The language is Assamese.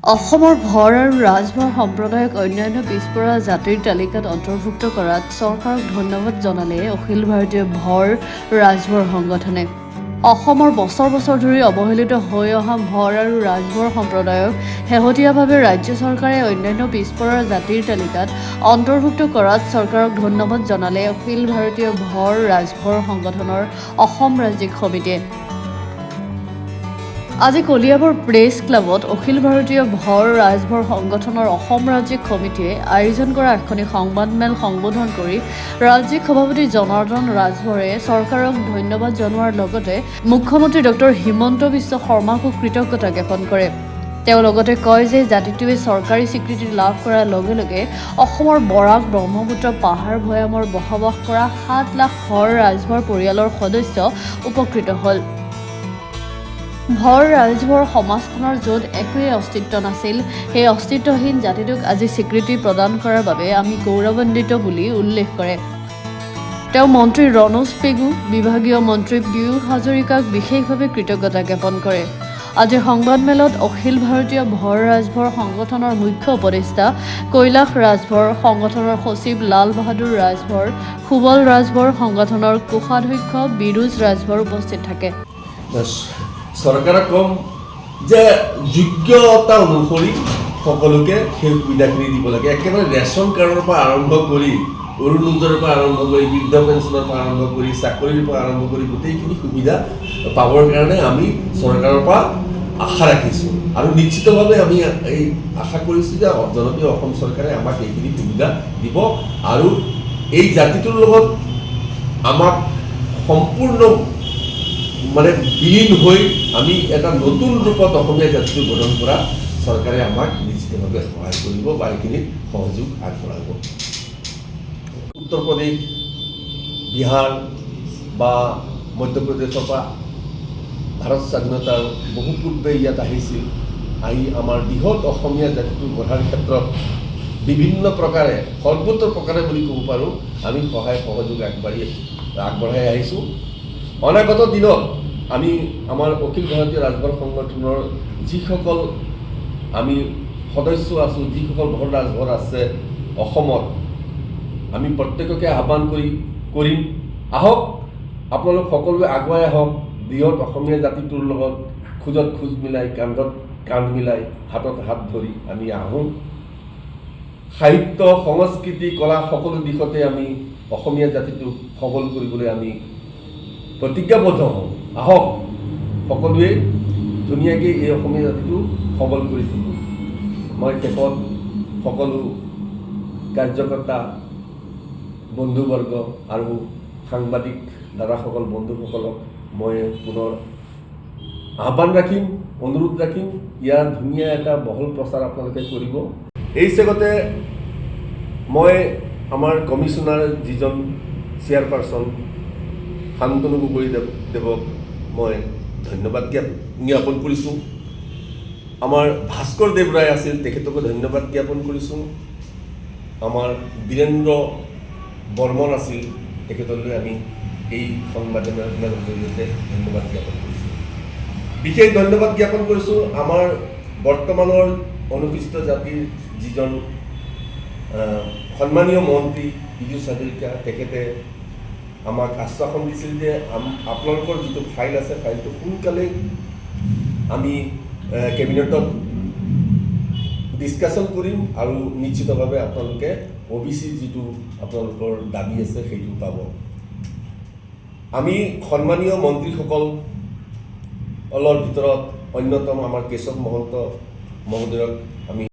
অসমৰ ভৰ আৰু ৰাজভৰ সম্প্ৰদায়ক অন্যান্য পিছপৰা জাতিৰ তালিকাত অন্তৰ্ভুক্ত কৰাত চৰকাৰক ধন্যবাদ জনালে অখিল ভাৰতীয় ভৰ ৰাজভৰ সংগঠনে। অসমৰ বছৰ বছৰ ধৰি অৱহেলিত হৈ অহা ভৰ আৰু ৰাজভৰ সম্প্ৰদায়ক শেহতীয়াভাৱে ৰাজ্য চৰকাৰে অন্যান্য পিছপৰা জাতিৰ তালিকাত অন্তৰ্ভুক্ত কৰাত চৰকাৰক ধন্যবাদ জনালে অখিল ভাৰতীয় ভৰ ৰাজভৰ সংগঠনৰ অসম ৰাজ্যিক সমিতিয়ে। আজি কলিয়াবৰ প্ৰেছ ক্লাবত অখিল ভাৰতীয় ভৰ ৰাজভৰ সংগঠনৰ অসম ৰাজ্যিক সমিতিয়ে আয়োজন কৰা এখনি সংবাদমেল সম্বোধন কৰি ৰাজ্যিক সভাপতি জনাৰ্দন ৰাজভৰে চৰকাৰক ধন্যবাদ জনোৱাৰ লগতে মুখ্যমন্ত্ৰী ডক্টৰ হিমন্ত বিশ্ব শৰ্মাকো কৃতজ্ঞতা জ্ঞাপন কৰে। তেওঁ লগতে কয় যে জাতিটোৱে চৰকাৰী স্বীকৃতি লাভ কৰাৰ লগে লগে অসমৰ বৰাক ব্ৰহ্মপুত্ৰ পাহাৰ ভৈয়ামৰ বসবাস কৰা ৭ লাখ ভৰ ৰাজভৰ পৰিয়ালৰ সদস্য উপকৃত হ'ল। ভৰ ৰাজভৰ সমাজখনৰ য'ত একোৱেই অস্তিত্ব নাছিল, সেই অস্তিত্বহীন জাতিটোক আজি স্বীকৃতি প্ৰদান কৰাৰ বাবে আমি গৌৰৱান্বিত বুলি উল্লেখ কৰে। তেওঁ মন্ত্ৰী ৰণোজ পেগু, বিভাগীয় মন্ত্ৰী পীয়ুষ হাজৰিকাক বিশেষভাৱে কৃতজ্ঞতা জ্ঞাপন কৰে। আজিৰ সংবাদমেলত অখিল ভাৰতীয় ভৰ ৰাজভৰ সংগঠনৰ মুখ্য উপদেষ্টা কৈলাশ ৰাজভৰ, সংগঠনৰ সচিব লাল বাহাদুৰ ৰাজভৰ, সুবল ৰাজভৰ, সংগঠনৰ কোষাধ্যক্ষ বিৰোজ ৰাজভৰ উপস্থিত থাকে। চৰকাৰে কম যে যোগ্যতা অনুসৰি সকলোকে সেই সুবিধাখিনি দিব লাগে। একেবাৰে ৰেচন কাৰ্ডৰ পৰা আৰম্ভ কৰি অৰুণোদয়ৰ পৰা আৰম্ভ কৰি বৃদ্ধ পেঞ্চনৰ পৰা আৰম্ভ কৰি চাকৰিৰ পৰা আৰম্ভ কৰি গোটেইখিনি সুবিধা পাবৰ কাৰণে আমি চৰকাৰৰ পৰা আশা ৰাখিছোঁ আৰু নিশ্চিতভাৱে আমি এই আশা কৰিছোঁ যে জনপ্ৰিয় অসম চৰকাৰে আমাক এইখিনি সুবিধা দিব আৰু এই জাতিটোৰ লগত আমাক সম্পূৰ্ণ বিলীন হৈ আমি এটা নতুন ৰূপত অসমীয়া জাতিটো গঠন কৰা চৰকাৰে আমাক নিশ্চিতভাৱে সহায় কৰিব বা এইখিনিত সহযোগ আগবঢ়াব। উত্তৰ প্ৰদেশ, বিহাৰ বা মধ্যপ্ৰদেশৰ পৰা ভাৰত স্বাধীনতাৰ বহু পূৰ্বে ইয়াত আহিছিল। আহি আমাৰ বৃহৎ অসমীয়া জাতিটো গঢ়াৰ ক্ষেত্ৰত বিভিন্ন প্ৰকাৰে সৰ্বত্ৰ প্ৰকাৰে বুলি ক'ব পাৰোঁ আমি সহায় সহযোগ আগবঢ়াই আহিছোঁ। অনাগত দিনত আমি আমাৰ অখিল ভাৰতীয় ৰাজভৰ সংগঠনৰ যিসকল আমি সদস্য আছোঁ, যিসকল ভৰ ৰাজভৰ আছে অসমত, আমি প্ৰত্যেককে আহ্বান কৰিম, আহক আপোনালোক সকলোৱে আগুৱাই আহক, বৃহৎ অসমীয়া জাতিটোৰ লগত খোজত খোজ মিলাই, কান্ধত কান্ধ মিলাই, হাতত হাত ধৰি আমি আহোঁ। সাহিত্য, সংস্কৃতি, কলা সকলো দিশতে আমি অসমীয়া জাতিটোক সবল কৰিবলৈ আমি প্ৰতিজ্ঞাবদ্ধ হওঁ। আহক সকলোৱে ধুনীয়াকৈ এই অসমীয়া জাতিটো সবল কৰি তুলিব। মই শেষত সকলো কাৰ্যকৰ্তা বন্ধুবৰ্গ আৰু সাংবাদিক দাদাসকল বন্ধুসকলক মই পুনৰ আহ্বান ৰাখিম, অনুৰোধ ৰাখিম, ইয়াৰ ধুনীয়া এটা বহল প্ৰচাৰ আপোনালোকে কৰিব। এই চেগতে মই আমাৰ কমিশ্যনাৰ যিজন চেয়াৰপাৰ্চন শান্তনু গগৈদেৱক মই ধন্যবাদ জ্ঞাপন কৰিছোঁ। আমাৰ ভাস্কৰ দেৱ ৰায় আছিল, তেখেতকো ধন্যবাদ জ্ঞাপন কৰিছোঁ। আমাৰ বীৰেন্দ্ৰ বৰ্মন আছিল, তেখেতলৈ আমি এই সংবাদমেলৰ জৰিয়তে ধন্যবাদ জ্ঞাপন কৰিছোঁ। বিশেষ ধন্যবাদ জ্ঞাপন কৰিছোঁ আমাৰ বৰ্তমানৰ অনুসূচিত জাতিৰ যিজন সন্মানীয় মন্ত্ৰী পীয়ুষ হাজৰিকা, তেখেতে আমাক আশ্বাসন দিছিল যে আপোনালোকৰ যিটো ফাইল আছে ফাইলটো সোনকালেই আমি কেবিনেটত ডিছকাশ্যন কৰিম আৰু নিশ্চিতভাৱে আপোনালোকে OBC যিটো আপোনালোকৰ দাবী আছে সেইটো পাব। আমি সন্মানীয় মন্ত্ৰীসকলৰ ভিতৰত অন্যতম আমাৰ কেশৱ মহন্ত মহোদয়ক আমি